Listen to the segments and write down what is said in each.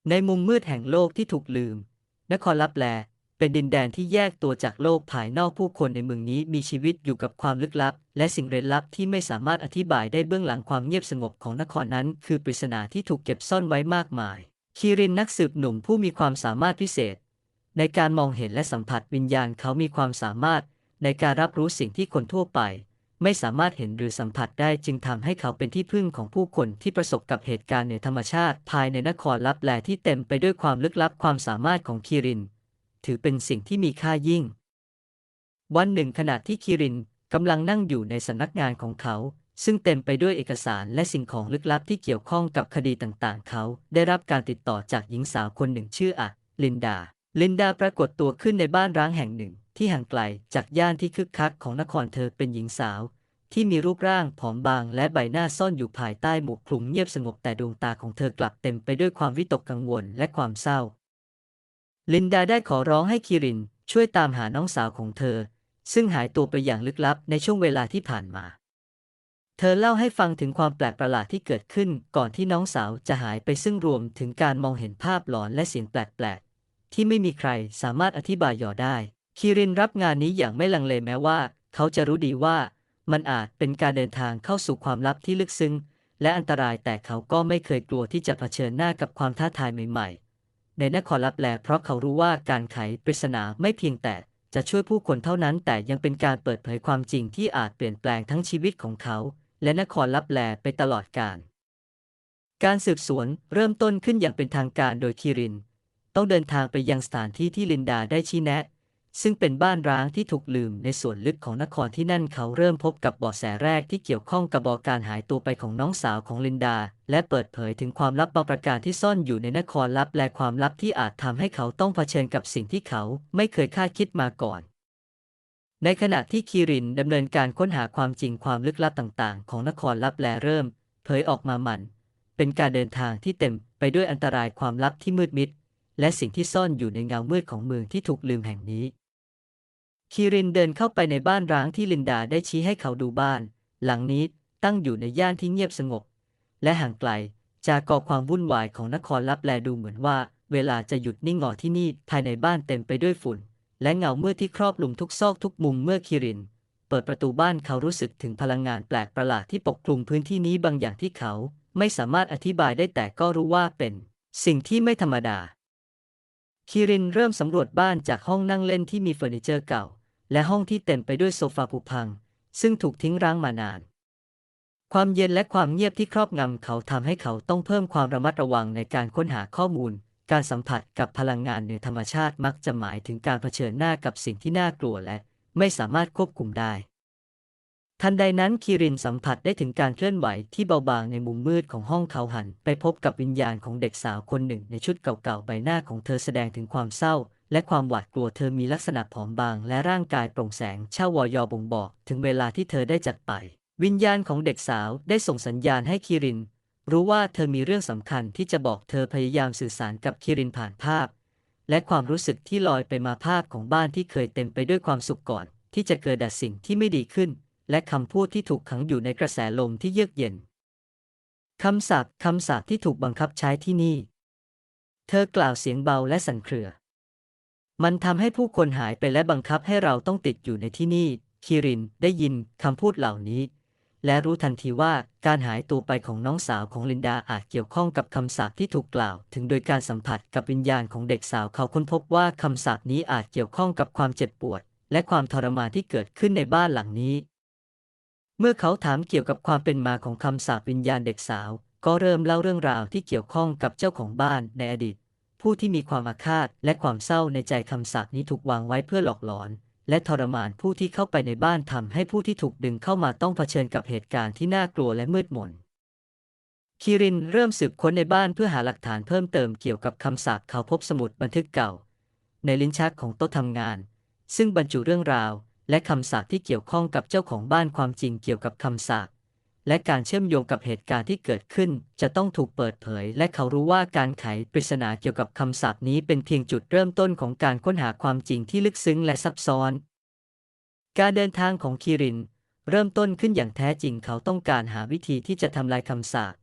ในมุมมืดแห่งโลกที่ถูกลืมนครลับแลเป็นดินแดนที่แยกตัวจากโลกภายนอกผู้คนในเมืองนี้มีชีวิตอยู่กับความลึกลับและสิ่งเร้นลับที่ไม่สามารถอธิบายได้เบื้องหลังความเงียบสงบของนครนั้นคือปริศนาที่ถูกเก็บซ่อนไว้มากมายคีรินนักสืบหนุ่มผู้มีความสามารถพิเศษในการมองเห็นและสัมผัสวิญญาณเขามีความสามารถในการรับรู้สิ่งที่คนทั่วไปไม่สามารถเห็นหรือสัมผัสได้จึงทำให้เขาเป็นที่พึ่งของผู้คนที่ประสบกับเหตุการณ์เหนือธรรมชาติภายในนครลับแลที่เต็มไปด้วยความลึกลับความสามารถของคีรินถือเป็นสิ่งที่มีค่ายิ่งวันหนึ่งขณะที่คีรินกำลังนั่งอยู่ในสำนักงานของเขาซึ่งเต็มไปด้วยเอกสารและสิ่งของลึกลับที่เกี่ยวข้องกับคดีต่างๆเขาได้รับการติดต่อจากหญิงสาวคนหนึ่งชื่อลินดาปรากฏตัวขึ้นในบ้านร้างแห่งหนึ่งที่ห่างไกลจากย่านที่คึกคักของนครเธอเป็นหญิงสาวที่มีรูปร่างผอมบางและใบหน้าซ่อนอยู่ภายใต้หมวกคลุมเงียบสงบแต่ดวงตาของเธอกลับเต็มไปด้วยความวิตกกังวลและความเศร้าลินดาได้ขอร้องให้คิรินช่วยตามหาน้องสาวของเธอซึ่งหายตัวไปอย่างลึกลับในช่วงเวลาที่ผ่านมาเธอเล่าให้ฟังถึงความแปลกประหลาดที่เกิดขึ้นก่อนที่น้องสาวจะหายไปซึ่งรวมถึงการมองเห็นภาพหลอนและเสียงแปลกๆที่ไม่มีใครสามารถอธิบายย่อได้คิรินรับงานนี้อย่างไม่ลังเลแม้ว่าเขาจะรู้ดีว่ามันอาจเป็นการเดินทางเข้าสู่ความลับที่ลึกซึ้งและอันตรายแต่เขาก็ไม่เคยกลัวที่จะเผชิญหน้ากับความท้าทายใหม่ๆในนครลับแลเพราะเขารู้ว่าการไขปริศนาไม่เพียงแต่จะช่วยผู้คนเท่านั้นแต่ยังเป็นการเปิดเผยความจริงที่อาจเปลี่ยนแปลงทั้งชีวิตของเขาและนครลับแลไปตลอดกาลการสืบสวนเริ่มต้นขึ้นอย่างเป็นทางการโดยคิรินต้องเดินทางไปยังสถานที่ที่ลินดาได้ชี้แนะซึ่งเป็นบ้านร้างที่ถูกลืมในส่วนลึกของนครที่นั่นเขาเริ่มพบกับเบาะแสแรกที่เกี่ยวข้องกับการหายตัวไปของน้องสาวของลินดาและเปิดเผยถึงความลับบางประการที่ซ่อนอยู่ในนครลับและความลับที่อาจทำให้เขาต้องเผชิญกับสิ่งที่เขาไม่เคยคาดคิดมาก่อนในขณะที่คิรินดำเนินการค้นหาความจริงความลึกลับต่างๆของนครลับแลเริ่มเผยออกมามันเป็นการเดินทางที่เต็มไปด้วยอันตรายความลับที่มืดมิดและสิ่งที่ซ่อนอยู่ในเงามืดของเมืองที่ถูกลืมแห่งนี้คีรินเดินเข้าไปในบ้านร้างที่ลินดาได้ชี้ให้เขาดูบ้านหลังนี้ตั้งอยู่ในย่านที่เงียบสงบและห่างไกลจากก่อความวุ่นวายของนครลับแลดูเหมือนว่าเวลาจะหยุดนิ่งงอที่นี่ภายในบ้านเต็มไปด้วยฝุ่นและเงามืดที่ครอบคลุมทุกซอกทุกมุมเมื่อคีรินเปิดประตูบ้านเขารู้สึกถึงพลังงานแปลกประหลาดที่ปกคลุมพื้นที่นี้บางอย่างที่เขาไม่สามารถอธิบายได้แต่ก็รู้ว่าเป็นสิ่งที่ไม่ธรรมดาคีรินเริ่มสำรวจบ้านจากห้องนั่งเล่นที่มีเฟอร์นิเจอร์เก่าและห้องที่เต็มไปด้วยโซฟาผุพังซึ่งถูกทิ้งร้างมานานความเย็นและความเงียบที่ครอบงำเขาทำให้เขาต้องเพิ่มความระมัดระวังในการค้นหาข้อมูลการสัมผัสกับพลังงานเหนือธรรมชาติมักจะหมายถึงการเผชิญหน้ากับสิ่งที่น่ากลัวและไม่สามารถควบคุมได้ทันใดนั้นคีรินสัมผัสได้ถึงการเคลื่อนไหวที่เบาบางในมุมมืดของห้องเขาหันไปพบกับวิญญาณของเด็กสาวคนหนึ่งในชุดเก่าๆใบหน้าของเธอแสดงถึงความเศร้าและความหวาดกลัวเธอมีลักษณะผอมบางและร่างกายโปร่งแสงเช่าวอยบ่งบอกถึงเวลาที่เธอได้จากไปวิญญาณของเด็กสาวได้ส่งสัญญาณให้คิรินรู้ว่าเธอมีเรื่องสำคัญที่จะบอกเธอพยายามสื่อสารกับคิรินผ่านภาพและความรู้สึกที่ลอยไปมาภาพของบ้านที่เคยเต็มไปด้วยความสุขก่อนที่จะเกิดแต่สิ่งที่ไม่ดีขึ้นและคำพูดที่ถูกขังอยู่ในกระแสลมที่เยือกเย็นคำสาปที่ถูกบังคับใช้ที่นี่เธอกล่าวเสียงเบาและสั่นเครือมันทำให้ผู้คนหายไปและบังคับให้เราต้องติดอยู่ในที่นี่คีรินได้ยินคำพูดเหล่านี้และรู้ทันทีว่าการหายตัวไปของน้องสาวของลินดาอาจเกี่ยวข้องกับคำสาปที่ถูกกล่าวถึงโดยการสัมผัสกับวิญญาณของเด็กสาวเขาค้นพบว่าคำสาปนี้อาจเกี่ยวข้องกับความเจ็บปวดและความทรมานที่เกิดขึ้นในบ้านหลังนี้เมื่อเขาถามเกี่ยวกับความเป็นมาของคำสาปวิญญาณเด็กสาวก็เริ่มเล่าเรื่องราวที่เกี่ยวข้องกับเจ้าของบ้านในอดีตผู้ที่มีความอาฆาตและความเศร้าในใจคำสาปนี้ถูกวางไว้เพื่อหลอกหลอนและทรมานผู้ที่เข้าไปในบ้านทำให้ผู้ที่ถูกดึงเข้ามาต้องเผชิญกับเหตุการณ์ที่น่ากลัวและมืดมนคีรินเริ่มสืบค้นในบ้านเพื่อหาหลักฐานเพิ่มเติมเกี่ยวกับคำสาปเขาพบสมุดบันทึกเก่าในลิ้นชักของโต๊ะทำงานซึ่งบรรจุเรื่องราวและคำสาปที่เกี่ยวข้องกับเจ้าของบ้านความจริงเกี่ยวกับคำสาปและการเชื่อมโยงกับเหตุการณ์ที่เกิดขึ้นจะต้องถูกเปิดเผยและเขารู้ว่าการไขปริศนาเกี่ยวกับคำสาปนี้เป็นเพียงจุดเริ่มต้นของการค้นหาความจริงที่ลึกซึ้งและซับซ้อนการเดินทางของคีรินเริ่มต้นขึ้นอย่างแท้จริงเขาต้องการหาวิธีที่จะทำลายคำสาป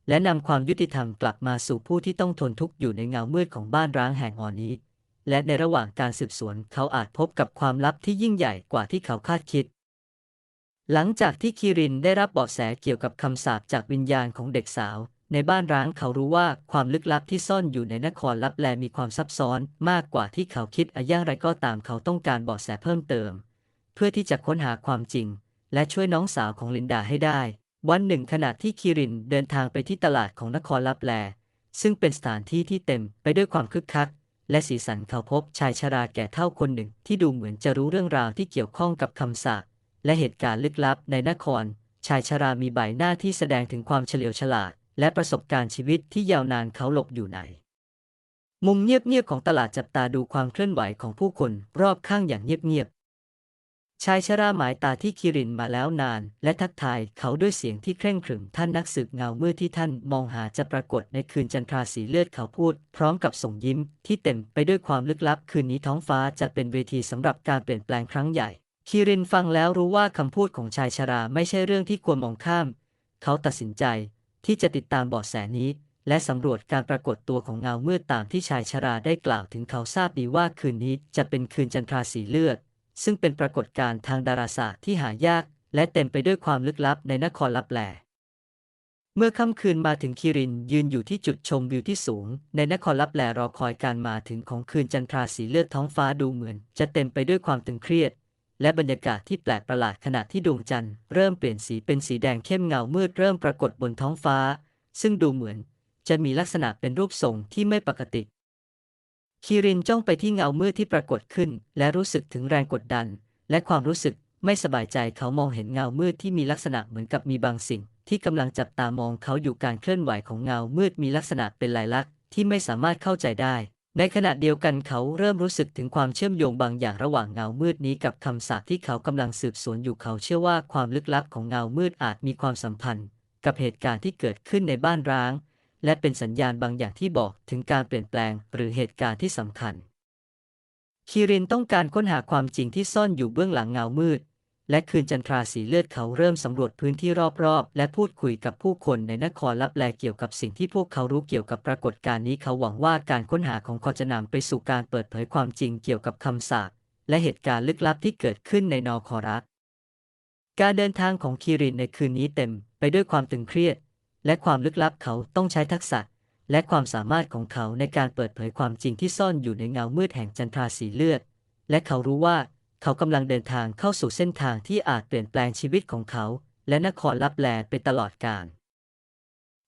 และนำความยุติธรรมกลับมาสู่ผู้ที่ต้องทนทุกข์อยู่ในเงามืดของบ้านร้างแห่งนี้และในระหว่างการสืบสวนเขาอาจพบกับความลับที่ยิ่งใหญ่กว่าที่เขาคาดคิดหลังจากที่คิรินได้รับเบาะแสเกี่ยวกับคำสาปจากวิญญาณของเด็กสาวในบ้านร้างเขารู้ว่าความลึกลับที่ซ่อนอยู่ในนครลับแลมีความซับซ้อนมากกว่าที่เขาคิดอย่างไรก็ตามเขาต้องการเบาะแสเพิ่มเติมเพื่อที่จะค้นหาความจริงและช่วยน้องสาวของลินดาให้ได้วันหนึ่งขณะที่คิรินเดินทางไปที่ตลาดของนครลับแลซึ่งเป็นสถานที่ที่เต็มไปด้วยความคึกคักและสีสันเขาพบชายชราแก่เฒ่าคนหนึ่งที่ดูเหมือนจะรู้เรื่องราวที่เกี่ยวข้องกับคำสาปและเหตุการณ์ลึกลับในนครชายชรามีใบหน้าที่แสดงถึงความเฉลียวฉลาดและประสบการณ์ชีวิตที่ยาวนานเขาหลบอยู่ในมุมเงียบๆของตลาดจับตาดูความเคลื่อนไหวของผู้คนรอบข้างอย่างเงียบๆชายชราหมายตาที่คิรินมาแล้วนานและทักทายเขาด้วยเสียงที่เคร่งขรึมท่านนักสืบเงามืดที่ท่านมองหาจะปรากฏในคืนจันทราสีเลือดเขาพูดพร้อมกับส่งยิ้มที่เต็มไปด้วยความลึกลับคืนนี้ท้องฟ้าจะเป็นเวทีสำหรับการเปลี่ยนแปลงครั้งใหญ่คิรินฟังแล้วรู้ว่าคำพูดของชายชราไม่ใช่เรื่องที่ควรมองข้ามเขาตัดสินใจที่จะติดตามเบาะแสนี้และสำรวจการปรากฏตัวของเงามืดตามที่ชายชราได้กล่าวถึงเขาทราบดีว่าคืนนี้จะเป็นคืนจันทราสีเลือดซึ่งเป็นปรากฏการณ์ทางดาราศาสตร์ที่หายากและเต็มไปด้วยความลึกลับในนครลับแลเมื่อค่ำคืนมาถึงคิรินยืนอยู่ที่จุดชมวิวที่สูงในนครลับแลรอคอยการมาถึงของคืนจันทราสีเลือดท้องฟ้าดูเหมือนจะเต็มไปด้วยความตึงเครียดและบรรยากาศที่แปลกประหลาดขณะที่ดวงจันทร์เริ่มเปลี่ยนสีเป็นสีแดงเข้มเงามืดเริ่มปรากฏบนท้องฟ้าซึ่งดูเหมือนจะมีลักษณะเป็นรูปทรงที่ไม่ปกติคิรินจ้องไปที่เงามืดที่ปรากฏขึ้นและรู้สึกถึงแรงกดดันและความรู้สึกไม่สบายใจเขามองเห็นเงามืดที่มีลักษณะเหมือนกับมีบางสิ่งที่กำลังจับตามองเขาอยู่การเคลื่อนไหวของเงามืดมีลักษณะเป็นลายลักษณ์ที่ไม่สามารถเข้าใจได้ในขณะเดียวกันเขาเริ่มรู้สึกถึงความเชื่อมโยงบางอย่างระหว่างเงามืดนี้กับคำสาปที่เขากำลังสืบสวนอยู่เขาเชื่อว่าความลึกลับของเงามืดอาจมีความสัมพันธ์กับเหตุการณ์ที่เกิดขึ้นในบ้านร้างและเป็นสัญญาณบางอย่างที่บอกถึงการเปลี่ยนแปลงหรือเหตุการณ์ที่สำคัญคิรินต้องการค้นหาความจริงที่ซ่อนอยู่เบื้องหลังเงามืดและคืนจันทราสีเลือดเขาเริ่มสำรวจพื้นที่รอบๆและพูดคุยกับผู้คนในนครลับแลเกี่ยวกับสิ่งที่พวกเขารู้เกี่ยวกับปรากฏการณ์นี้เขาหวังว่าการค้นหาของเขาจะนำไปสู่การเปิดเผยความจริงเกี่ยวกับคำสาปและเหตุการณ์ลึกลับที่เกิดขึ้นในนครรัฐการเดินทางของคิรินในคืนนี้เต็มไปด้วยความตึงเครียดและความลึกลับเขาต้องใช้ทักษะและความสามารถของเขาในการเปิดเผยความจริงที่ซ่อนอยู่ในเงามืดแห่งจันทราสีเลือดและเขารู้ว่าเขากำลังเดินทางเข้าสู่เส้นทางที่อาจเปลี่ยนแปลงชีวิตของเขาและนครลับแลไปตลอดกาล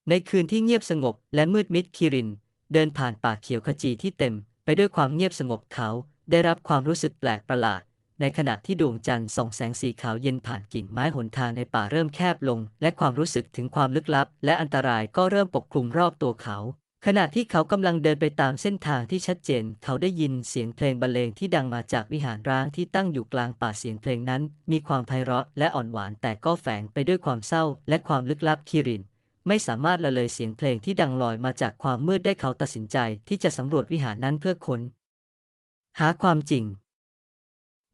ในคืนที่เงียบสงบและมืดมิดคิรินเดินผ่านป่าเขียวขจีที่เต็มไปด้วยความเงียบสงบเขาได้รับความรู้สึกแปลกประหลาดในขณะที่ดวงจันทร์ส่องแสงสีขาวเย็นผ่านกิ่งไม้หนทางในป่าเริ่มแคบลงและความรู้สึกถึงความลึกลับและอันตรายก็เริ่มปกคลุมรอบตัวเขาขณะที่เขากำลังเดินไปตามเส้นทางที่ชัดเจนเขาได้ยินเสียงเพลงบรรเลงที่ดังมาจากวิหารร้างที่ตั้งอยู่กลางป่าเสียงเพลงนั้นมีความไพเราะและอ่อนหวานแต่ก็แฝงไปด้วยความเศร้าและความลึกลับคิรินไม่สามารถละเลยเสียงเพลงที่ดังลอยมาจากความมืดได้เขาตัดสินใจที่จะสำรวจวิหารนั้นเพื่อค้นหาความจริง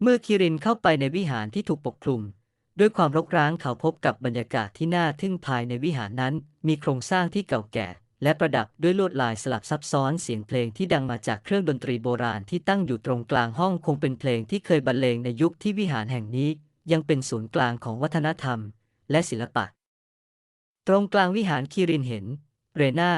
เมื่อคิรินเข้าไปในวิหารที่ถูกปกคลุมด้วยความรกร้างเขาพบกับบรรยากาศที่น่าทึ่งภายในวิหารนั้นมีโครงสร้างที่เก่าแก่และประดับด้วยลวดลายสลับซับซ้อนเสียงเพลงที่ดังมาจากเครื่องดนตรีโบราณที่ตั้งอยู่ตรงกลางห้องคงเป็นเพลงที่เคยบรรเลงในยุคที่วิหารแห่งนี้ยังเป็นศูนย์กลางของวัฒนธรรมและศิลปะตรงกลางวิหารคิรินเห็นเรนา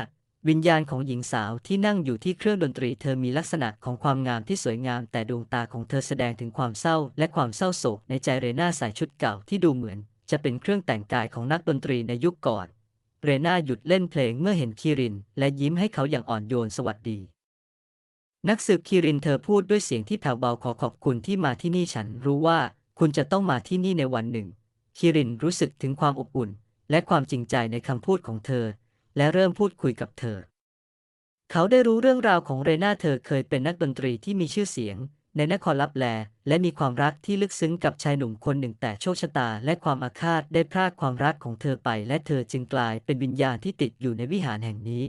วิญญาณของหญิงสาวที่นั่งอยู่ที่เครื่องดนตรีเธอมีลักษณะของความงามที่สวยงามแต่ดวงตาของเธอแสดงถึงความเศร้าและความเศร้าโศกในใจเรนาใส่ชุดเก่าที่ดูเหมือนจะเป็นเครื่องแต่งกายของนักดนตรีในยุคก่อนเรนาหยุดเล่นเพลงเมื่อเห็นคิรินและยิ้มให้เขาอย่างอ่อนโยนสวัสดีนักสืบคิรินเธอพูดด้วยเสียงที่แผ่วเบาขอขอบคุณที่มาที่นี่ฉันรู้ว่าคุณจะต้องมาที่นี่ในวันหนึ่งคิรินรู้สึกถึงความอบอุ่นและความจริงใจในคำพูดของเธอและเริ่มพูดคุยกับเธอเขาได้รู้เรื่องราวของเรนาเธอเคยเป็นนักดนตรีที่มีชื่อเสียงในนครลับแลและมีความรักที่ลึกซึ้งกับชายหนุ่มคนหนึ่งแต่โชคชะตาและความอาฆาตได้พรากความรักของเธอไปและเธอจึงกลายเป็นวิญญาณที่ติดอยู่ในวิหารแห่งนี้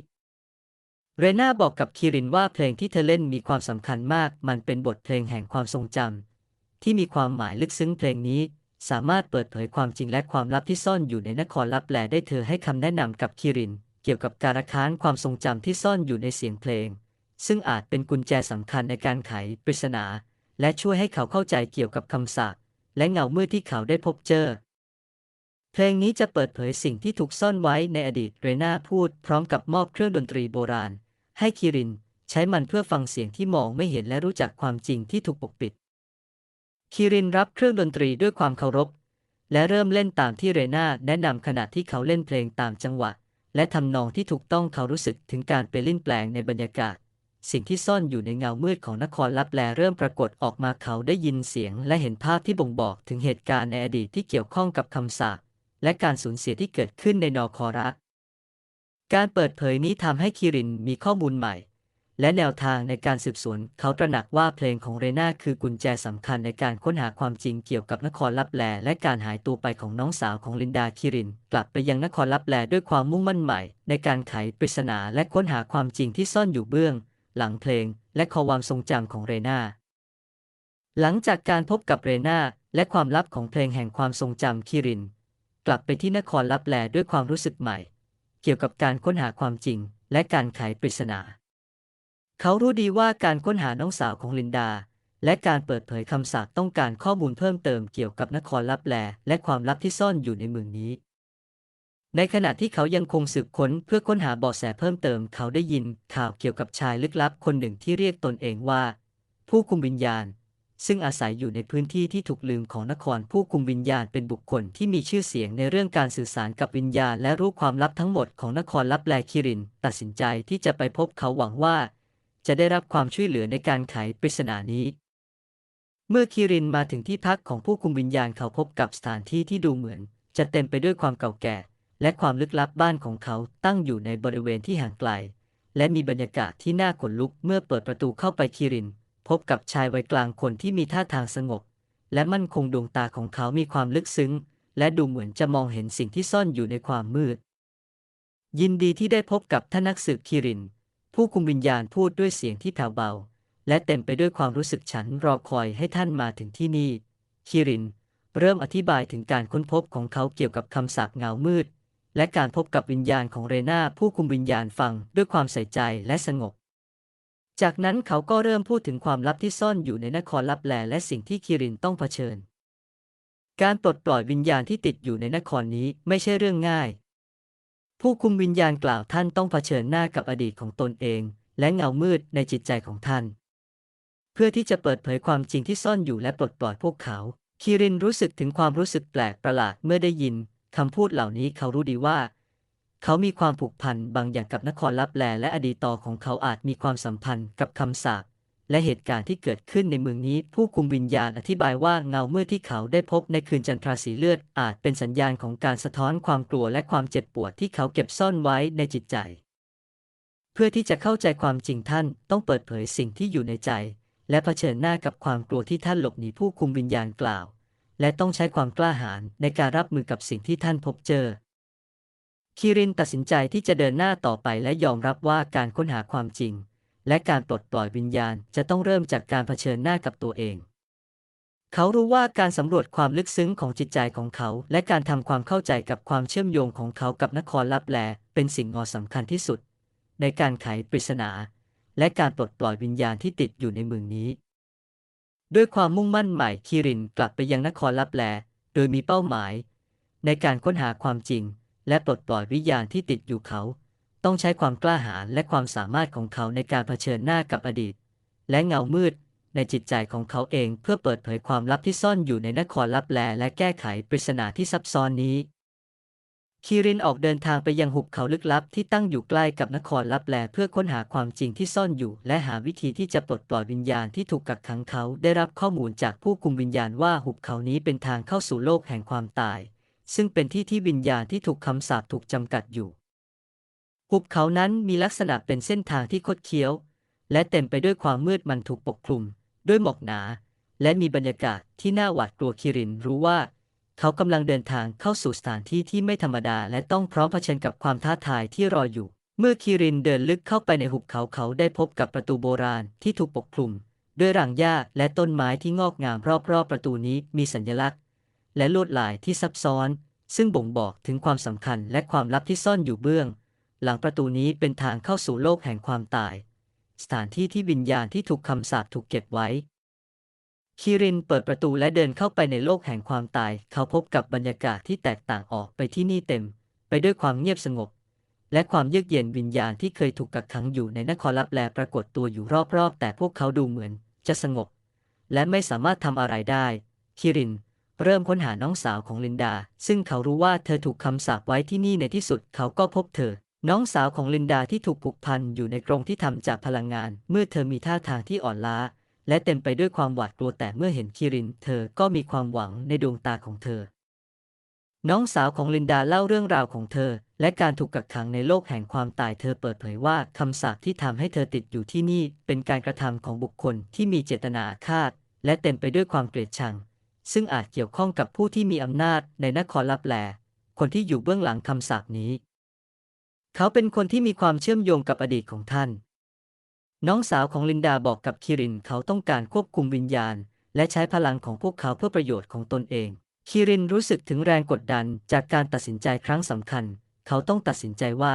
เรนาบอกกับคิรินว่าเพลงที่เธอเล่นมีความสำคัญมากมันเป็นบทเพลงแห่งความทรงจำที่มีความหมายลึกซึ้งเพลงนี้สามารถเปิดเผยความจริงและความลับที่ซ่อนอยู่ในนครลับแลได้เธอให้คำแนะนำกับคิริน เกี่ยวกับการค้านความทรงจำที่ซ่อนอยู่ในเสียงเพลงซึ่งอาจเป็นกุญแจสำคัญในการไขปริศนาและช่วยให้เขาเข้าใจเกี่ยวกับคำสาปและเงามืดที่เขาได้พบเจอเพลงนี้จะเปิดเผยสิ่งที่ถูกซ่อนไว้ในอดีตเรนาพูดพร้อมกับมอบเครื่องดนตรีโบราณให้คิรินใช้มันเพื่อฟังเสียงที่มองไม่เห็นและรู้จักความจริงที่ถูกปกปิดคิรินรับเครื่องดนตรีด้วยความเคารพและเริ่มเล่นตามที่เรนาแนะนำขณะที่เขาเล่นเพลงตามจังหวะและทำนองที่ถูกต้องเขารู้สึกถึงการเปลี่ยนแปลงในบรรยากาศสิ่งที่ซ่อนอยู่ในเงามืดของนครลับแลเริ่มปรากฏออกมาเขาได้ยินเสียงและเห็นภาพที่บ่งบอกถึงเหตุการณ์ในอดีตที่เกี่ยวข้องกับคำสาปและการสูญเสียที่เกิดขึ้นในนครรัฐการเปิดเผยนี้ทำให้คิรินมีข้อมูลใหม่และแนวทางในการสืบสวนเขาตระหนักว่าเพลงของเรนาคือกุญแจสำคัญในการค้นหาความจริงเกี่ยวกับนครลับแลและการหายตัวไปของน้องสาวของลินดาคิรินกลับไปยังนครลับแลด้วยความมุ่งมั่นใหม่ในการไขปริศนาและค้นหาความจริงที่ซ่อนอยู่เบื้องหลังเพลงและความทรงจำของเรนาหลังจากการพบกับเรนาและความลับของเพลงแห่งความทรงจำคิรินกลับไปที่นครลับแลด้วยความรู้สึกใหม่เกี่ยวกับการค้นหาความจริงและการไขปริศนาเขารู้ดีว่าการค้นหาน้องสาวของลินดาและการเปิดเผยคำสาปต้องการข้อมูลเพิ่มเติมเกี่ยวกับนครลับแลและความลับที่ซ่อนอยู่ในเมืองนี้ในขณะที่เขายังคงสืบค้นเพื่อค้นหาเบาะแสเพิ่มเติมเขาได้ยินข่าวเกี่ยวกับชายลึกลับคนหนึ่งที่เรียกตนเองว่าผู้คุมวิญญาณซึ่งอาศัยอยู่ในพื้นที่ที่ถูกลืมของนครผู้คุมวิญญาณเป็นบุคคลที่มีชื่อเสียงในเรื่องการสื่อสารกับวิญญาณและรู้ความลับทั้งหมดของนครลับแลคิรินตัดสินใจที่จะไปพบเขาหวังว่าจะได้รับความช่วยเหลือในการไขปริศนานี้เมื่อคิรินมาถึงที่พักของผู้คุมวิญญาณเขาพบกับสถานที่ที่ดูเหมือนจะเต็มไปด้วยความเก่าแก่และความลึกลับบ้านของเขาตั้งอยู่ในบริเวณที่ห่างไกลและมีบรรยากาศที่น่าขนลุกเมื่อเปิดประตูเข้าไปคิรินพบกับชายวัยกลางคนที่มีท่าทางสงบและมั่นคงดวงตาของเขามีความลึกซึ้งและดูเหมือนจะมองเห็นสิ่งที่ซ่อนอยู่ในความมืดยินดีที่ได้พบกับท่านนักสืบคิรินผู้คุมวิญญาณพูดด้วยเสียงที่แผ่วเบาและเต็มไปด้วยความรู้สึกฉันรอคอยให้ท่านมาถึงที่นี่คิรินเริ่มอธิบายถึงการค้นพบของเขาเกี่ยวกับคำสาปเงามืดและการพบกับวิญญาณของเรนาผู้คุมวิญญาณฟังด้วยความใส่ใจและสงบจากนั้นเขาก็เริ่มพูดถึงความลับที่ซ่อนอยู่ในนครลับแลและสิ่งที่คิรินต้องเผชิญการปลดปล่อยวิญญาณที่ติดอยู่ในนครนี้ไม่ใช่เรื่องง่ายผู้คุมวิญญาณกล่าวท่านต้องเผชิญหน้ากับอดีตของตนเองและเงามืดในจิตใจของท่านเพื่อที่จะเปิดเผยความจริงที่ซ่อนอยู่และปลดปล่อยพวกเขาคิรินรู้สึกถึงความรู้สึกแปลกประหลาดเมื่อได้ยินคำพูดเหล่านี้เขารู้ดีว่าเขามีความผูกพันบางอย่างกับนครลับแลและอดีตของเขาอาจมีความสัมพันธ์กับคำสาปและเหตุการณ์ที่เกิดขึ้นในเมืองนี้ผู้คุมวิญญาณอธิบายว่าเงามืดที่เขาได้พบในคืนจันทราสีเลือดอาจเป็นสัญญาณของการสะท้อนความกลัวและความเจ็บปวดที่เขาเก็บซ่อนไว้ในจิตใจเพื่อที่จะเข้าใจความจริงท่านต้องเปิดเผยสิ่งที่อยู่ในใจและเผชิญหน้ากับความกลัวที่ท่านหลบหนีผู้คุมวิญญาณกล่าวและต้องใช้ความกล้าหาญในการรับมือกับสิ่งที่ท่านพบเจอคิรินตัดสินใจที่จะเดินหน้าต่อไปและยอมรับว่าการค้นหาความจริงและการปลดปล่อยวิญญาณจะต้องเริ่มจากการเผชิญหน้ากับตัวเองเขารู้ว่าการสำรวจความลึกซึ้งของจิตใจของเขาและการทำความเข้าใจกับความเชื่อมโยงของเขากับนครลับแลเป็นสิ่งสำคัญที่สุดในการไขปริศนาและการปลดปล่อยวิญญาณที่ติดอยู่ในเมืองนี้ด้วยความมุ่งมั่นใหม่คิรินกลับไปยังนครลับแลโดยมีเป้าหมายในการค้นหาความจริงและปลดปล่อยวิญญาณที่ติดอยู่เขาต้องใช้ความกล้าหาญและความสามารถของเขาในการเผชิญหน้ากับอดีตและเงามืดในจิตใจของเขาเองเพื่อเปิดเผยความลับที่ซ่อนอยู่ในนครลับแลและแก้ไขปริศนาที่ซับซ้อนนี้คิรินออกเดินทางไปยังหุบเขาลึกลับที่ตั้งอยู่ใกล้กับนครลับแลเพื่อค้นหาความจริงที่ซ่อนอยู่และหาวิธีที่จะปลดปล่อยวิญญาณที่ถูกกักขังเขาได้รับข้อมูลจากผู้คุมวิญญาณว่าหุบเขานี้เป็นทางเข้าสู่โลกแห่งความตายซึ่งเป็นที่ที่วิญญาณที่ถูกคำสาปถูกจำกัดอยู่หุบเขานั้นมีลักษณะเป็นเส้นทางที่คดเคี้ยวและเต็มไปด้วยความมืดมันถูกปกคลุมด้วยหมอกหนาและมีบรรยากาศที่น่าหวาดกลัวคิรินรู้ว่าเขากำลังเดินทางเข้าสู่สถานที่ที่ไม่ธรรมดาและต้องพร้อมเผชิญกับความท้าทายที่รออยู่เมื่อคิรินเดินลึกเข้าไปในหุบเขาเขาได้พบกับประตูโบราณที่ถูกปกคลุมด้วยรางหญ้าและต้นไม้ที่งอกงามรอบๆประตูนี้มีสัญลักษณ์และลวดลายที่ซับซ้อนซึ่งบ่งบอกถึงความสำคัญและความลับที่ซ่อนอยู่เบื้อง หลังประตูนี้เป็นทางเข้าสู่โลกแห่งความตายสถานที่ที่วิญญาณที่ถูกคำสาปถูกเก็บไว้คิรินเปิดประตูและเดินเข้าไปในโลกแห่งความตายเขาพบกับบรรยากาศที่แตกต่างออกไปที่นี่เต็มไปด้วยความเงียบสงบและความเยือกเย็นวิญญาณที่เคยถูกกักขังอยู่ในนครลับแลปรากฏตัวอยู่รอบๆแต่พวกเขาดูเหมือนจะสงบและไม่สามารถทำอะไรได้คิรินเริ่มค้นหาน้องสาวของลินดาซึ่งเขารู้ว่าเธอถูกคำสาปไว้ที่นี่ในที่สุดเขาก็พบเธอน้องสาวของลินดาที่ถูกผูกพันอยู่ในกรงที่ทำจากพลังงานเมื่อเธอมีท่าทางที่อ่อนล้าและเต็มไปด้วยความหวาดกลัวแต่เมื่อเห็นคิรินเธอก็มีความหวังในดวงตาของเธอน้องสาวของลินดาเล่าเรื่องราวของเธอและการถูกกักขังในโลกแห่งความตายเธอเปิดเผยว่าคำสาปที่ทำให้เธอติดอยู่ที่นี่เป็นการกระทำของบุคคลที่มีเจตนาอาฆาตและเต็มไปด้วยความเกลียดชังซึ่งอาจเกี่ยวข้องกับผู้ที่มีอำนาจในนครลับแลคนที่อยู่เบื้องหลังคำสาปนี้เขาเป็นคนที่มีความเชื่อมโยงกับอดีตของท่านน้องสาวของลินดาบอกกับคิรินเขาต้องการควบคุมวิญญาณและใช้พลังของพวกเขาเพื่อประโยชน์ของตนเองคิรินรู้สึกถึงแรงกดดันจากการตัดสินใจครั้งสำคัญเขาต้องตัดสินใจว่า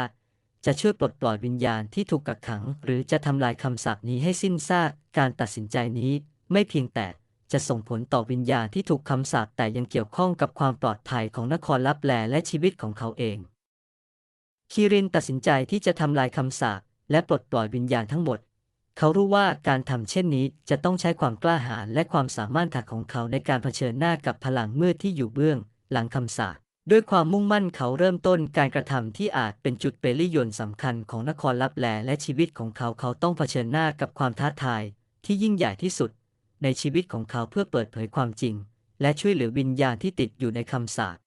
จะช่วยปลดปล่อยวิญญาณที่ถูกกักขังหรือจะทำลายคำสาปนี้ให้สิ้นซากการตัดสินใจนี้ไม่เพียงแต่จะส่งผลต่อวิญญาณที่ถูกคำสาปแต่ยังเกี่ยวข้องกับความปลอดภัยของนครลับแลและชีวิตของเขาเองคิรินตัดสินใจที่จะทำลายคำสาปและปลดปล่อยวิญญาณทั้งหมดเขารู้ว่าการทำเช่นนี้จะต้องใช้ความกล้าหาญและความสามารถของเขาในการเผชิญหน้ากับพลังมืดที่อยู่เบื้องหลังคำสาปด้วยความมุ่งมั่นเขาเริ่มต้นการกระทำที่อาจเป็นจุดเปลี่ยนสำคัญของนครลับแลและชีวิตของเขาเขาต้องเผชิญหน้ากับความท้าทายที่ยิ่งใหญ่ที่สุดในชีวิตของเขาเพื่อเปิดเผยความจริงและช่วยเหลือวิญญาณที่ติดอยู่ในคำสาป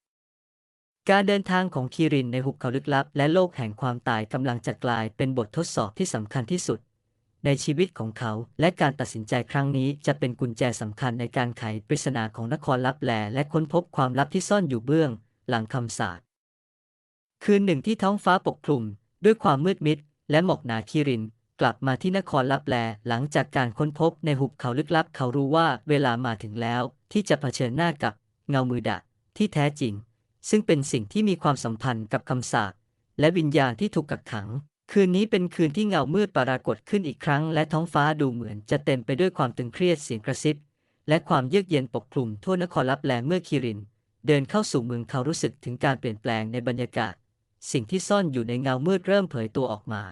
การเดินทางของคิรินในหุบเขาลึกลับและโลกแห่งความตายกำลังจะกลายเป็นบททดสอบที่สำคัญที่สุดในชีวิตของเขาและการตัดสินใจครั้งนี้จะเป็นกุญแจสำคัญในการไขปริศนาของนครลับแลและค้นพบความลับที่ซ่อนอยู่เบื้องหลังคำสาปคืนหนึ่งที่ท้องฟ้าปกคลุมด้วยความมืดมิดและหมอกหนาคิรินกลับมาที่นครลับแลหลังจากการค้นพบในหุบเขาลึกลับเขารู้ว่าเวลามาถึงแล้วที่จะเผชิญหน้ากับเงามืดที่แท้จริงซึ่งเป็นสิ่งที่มีความสัมพันธ์กับคำสาปและวิญญาณที่ถูกกักขังคืนนี้เป็นคืนที่เงามืดปรากฏขึ้นอีกครั้งและท้องฟ้าดูเหมือนจะเต็มไปด้วยความตึงเครียดเสียงกระซิบและความเยือกเย็นปกคลุมทั่วนครลับแลเมื่อคิรินเดินเข้าสู่เมืองเขารู้สึกถึงการเปลี่ยนแปลงในบรรยากาศสิ่งที่ซ่อนอยู่ในเงามืดเริ่มเผยตัวออกมา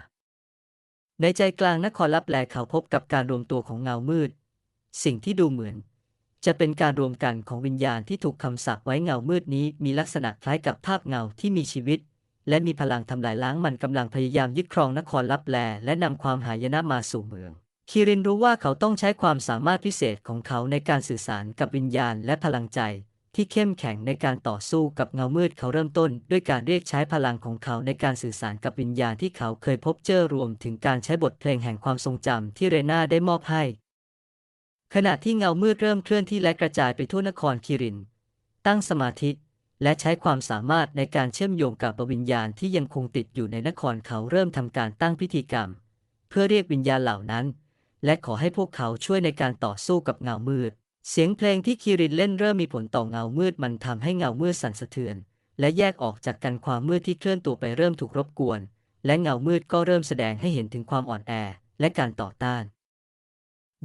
ในใจกลางนครลับแลเขาพบกับการรวมตัวของเงามืดสิ่งที่ดูเหมือนจะเป็นการรวมกันของวิญญาณที่ถูกคำสาปไว้เงามืดนี้มีลักษณะคล้ายกับภาพเงาที่มีชีวิตและมีพลังทำลายล้างมันกำลังพยายามยึดครองนครลับแลและนำความหายนะมาสู่เมืองคิรินรู้ว่าเขาต้องใช้ความสามารถพิเศษของเขาในการสื่อสารกับวิญญาณและพลังใจที่เข้มแข็งในการต่อสู้กับเงามืดเขาเริ่มต้นด้วยการเรียกใช้พลังของเขาในการสื่อสารกับวิญญาณที่เขาเคยพบเจอรวมถึงการใช้บทเพลงแห่งความทรงจำที่เรนาได้มอบให้ขณะที่เงามืดเริ่มเคลื่อนที่และกระจายไปทั่วนครคิรินตั้งสมาธิและใช้ความสามารถในการเชื่อมโยงกับวิญญาณที่ยังคงติดอยู่ในนครเขาเริ่มทำการตั้งพิธีกรรมเพื่อเรียกวิญญาณเหล่านั้นและขอให้พวกเขาช่วยในการต่อสู้กับเงามืดเสียงเพลงที่คิรินเล่นเริ่มมีผลต่อเงามืดมันทำให้เงามืดสั่นสะเทือนและแยกออกจากกันความมืดที่เคลื่อนตัวไปเริ่มถูกรบกวนและเงามืดก็เริ่มแสดงให้เห็นถึงความอ่อนแอและการต่อต้าน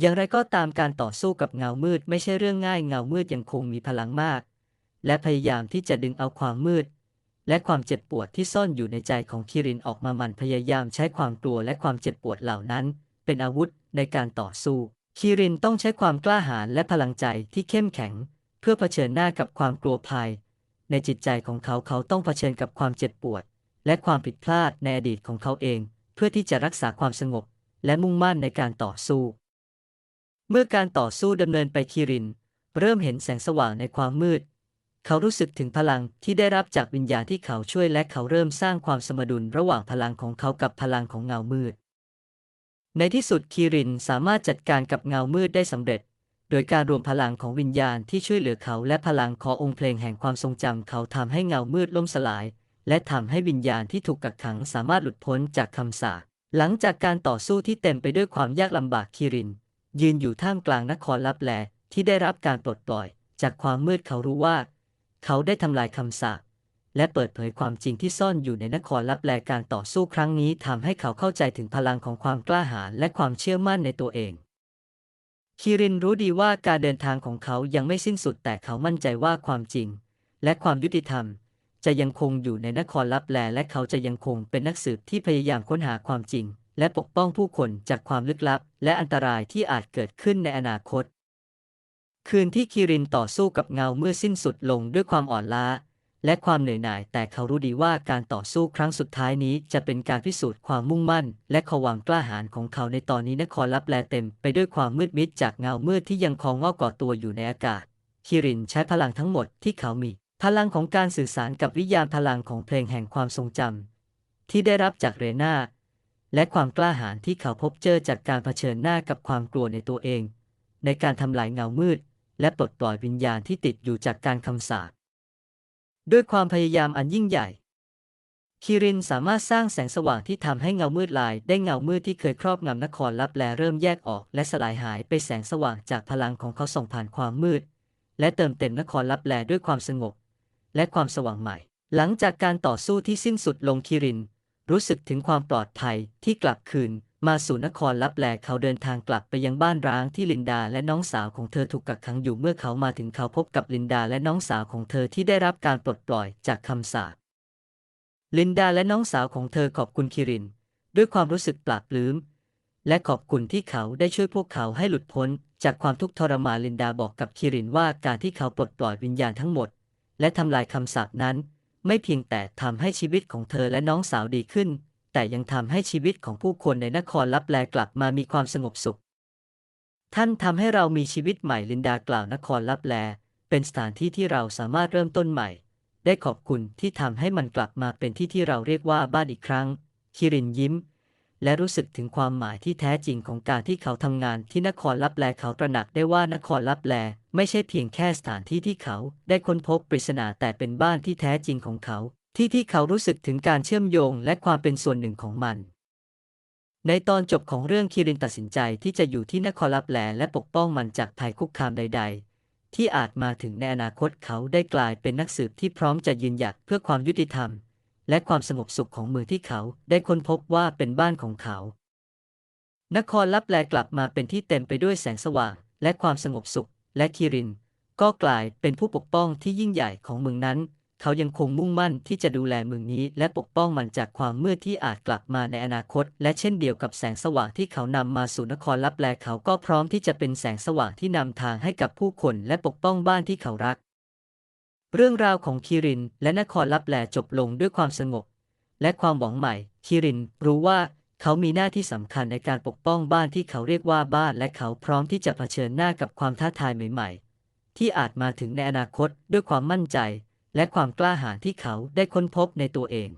อย่างไรก็ตามการต่อสู้กับเงามืดไม่ใช่เรื่องง่ายเงามืดยังคงมีพลังมากและพยายามที่จะดึงเอาความมืดและความเจ็บปวดที่ซ่อนอยู่ในใจของคิรินออกมามันพยายามใช้ความกลัวและความเจ็บปวดเหล่านั้นเป็นอาวุธในการต่อสู้คิรินต้องใช้ความกล้าหาญและพลังใจที่เข้มแข็งเพื่อเผชิญหน้ากับความกลัวภายในจิตใจของเขาเขาต้องเผชิญกับความเจ็บปวดและความผิดพลาดในอดีตของเขาเองเพื่อที่จะรักษาความสงบและมุ่งมั่นในการต่อสู้เมื่อการต่อสู้ดำเนินไปคิรินเริ่มเห็นแสงสว่างในความมืดเขารู้สึกถึงพลังที่ได้รับจากวิญญาณที่เขาช่วยและเขาเริ่มสร้างความสมดุลระหว่างพลังของเขากับพลังของเงามืดในที่สุดคิรินสามารถจัดการกับเงามืดได้สำเร็จโดยการรวมพลังของวิญญาณที่ช่วยเหลือเขาและพลังขององค์เพลงแห่งความทรงจำเขาทำให้เงามืดล่มสลายและทำให้วิญญาณที่ถูกกักขังสามารถหลุดพ้นจากคำสาปหลังจากการต่อสู้ที่เต็มไปด้วยความยากลำบากคิรินยืนอยู่ท่ามกลางนครลับแลที่ได้รับการปลดปล่อยจากความมืดเขารู้ว่าเขาได้ทำลายคำสาป และเปิดเผยความจริงที่ซ่อนอยู่ในนครลับแลการต่อสู้ครั้งนี้ทำให้เขาเข้าใจถึงพลังของความกล้าหาญและความเชื่อมั่นในตัวเองคิรินรู้ดีว่าการเดินทางของเขายังไม่สิ้นสุดแต่เขามั่นใจว่าความจริงและความยุติธรรมจะยังคงอยู่ในนครลับแลและเขาจะยังคงเป็นนักสืบที่พยายามค้นหาความจริงและปกป้องผู้คนจากความลึกลับและอันตรายที่อาจเกิดขึ้นในอนาคตคืนที่คิรินต่อสู้กับเงาเมื่อสิ้นสุดลงด้วยความอ่อนล้าและความเหนื่อยหน่ายแต่เขารู้ดีว่าการต่อสู้ครั้งสุดท้ายนี้จะเป็นการพิสูจน์ความมุ่งมั่นและความกล้าหาญของเขาในตอนนี้นครลับแลเต็มไปด้วยความมืดมิดจากเงามืดที่ยังคงก่อตัวอยู่ในอากาศคิรินใช้พลังทั้งหมดที่เขามีพลังของการสื่อสารกับวิญญาณพลังของเพลงแห่งความทรงจำที่ได้รับจากเรนาและความกล้าหาญที่เขาพบเจอจากการเผชิญหน้ากับความกลัวในตัวเองในการทำลายเงามืดและปลดปล่อยวิญญาณที่ติดอยู่จากการคำสาปด้วยความพยายามอันยิ่งใหญ่คิรินสามารถสร้างแสงสว่างที่ทำให้เงามืดลายได้เงามืดที่เคยครอบงำนครลับแลเริ่มแยกออกและสลายหายไปแสงสว่างจากพลังของเขาส่องผ่านความมืดและเติมเต็มนครลับแลด้วยความสงบและความสว่างใหม่หลังจากการต่อสู้ที่สิ้นสุดลงคิรินรู้สึกถึงความปลอดภัยที่กลับคืนมาสู่นครลับแลเขาเดินทางกลับไปยังบ้านร้างที่ลินดาและน้องสาวของเธอถูกกักขังอยู่เมื่อเขามาถึงเขาพบกับลินดาและน้องสาวของเธอที่ได้รับการปลดปล่อยจากคำสาปลินดาและน้องสาวของเธอขอบคุณคิรินด้วยความรู้สึกปลาบปลื้มและขอบคุณที่เขาได้ช่วยพวกเขาให้หลุดพ้นจากความทุกข์ทรมานลินดาบอกกับคิรินว่าการที่เขาปลดปล่อยวิญญาณทั้งหมดและทำลายคำสาปนั้นไม่เพียงแต่ทำให้ชีวิตของเธอและน้องสาวดีขึ้นแต่ยังทำให้ชีวิตของผู้คนในนครลับแลกลับมามีความสงบสุขท่านทำให้เรามีชีวิตใหม่ลินดากล่าวนครลับแลเป็นสถานที่ที่เราสามารถเริ่มต้นใหม่ได้ขอบคุณที่ทำให้มันกลับมาเป็นที่ที่เราเรียกว่าบ้านอีกครั้งคิรินยิ้มและรู้สึกถึงความหมายที่แท้จริงของการที่เขาทำงานที่นครลับแลเขาตระหนักได้ว่านครลับแลไม่ใช่เพียงแค่สถานที่ที่เขาได้ค้นพบปริศนาแต่เป็นบ้านที่แท้จริงของเขาที่เขารู้สึกถึงการเชื่อมโยงและความเป็นส่วนหนึ่งของมันในตอนจบของเรื่องคิรินตัดสินใจที่จะอยู่ที่นครลับแลและปกป้องมันจากภัยคุกคามใดๆที่อาจมาถึงในอนาคตเขาได้กลายเป็นนักสืบที่พร้อมจะยืนหยัดเพื่อความยุติธรรมและความสงบสุขของเมืองที่เขาได้ค้นพบว่าเป็นบ้านของเขานครลับแลกลับมาเป็นที่เต็มไปด้วยแสงสว่างและความสงบสุขและคิรินก็กลายเป็นผู้ปกป้องที่ยิ่งใหญ่ของเมืองนั้นเขายังคงมุ่งมั่นที่จะดูแลเมืองนี้และปกป้องมันจากความมืดที่อาจกลับมาในอนาคตและเช่นเดียวกับแสงสว่างที่เขานำมาสู่นครลับแลเขาก็พร้อมที่จะเป็นแสงสว่างที่นำทางให้กับผู้คนและปกป้องบ้านที่เขารักเรื่องราวของคิรินและนครลับแลจบลงด้วยความสงบและความหวังใหม่คิรินรู้ว่าเขามีหน้าที่สำคัญในการปกป้องบ้านที่เขาเรียกว่าบ้านและเขาพร้อมที่จะเผชิญหน้ากับความท้าทายใหม่ๆที่อาจมาถึงในอนาคตด้วยความมั่นใจและความกล้าหาญที่เขาได้ค้นพบในตัวเอง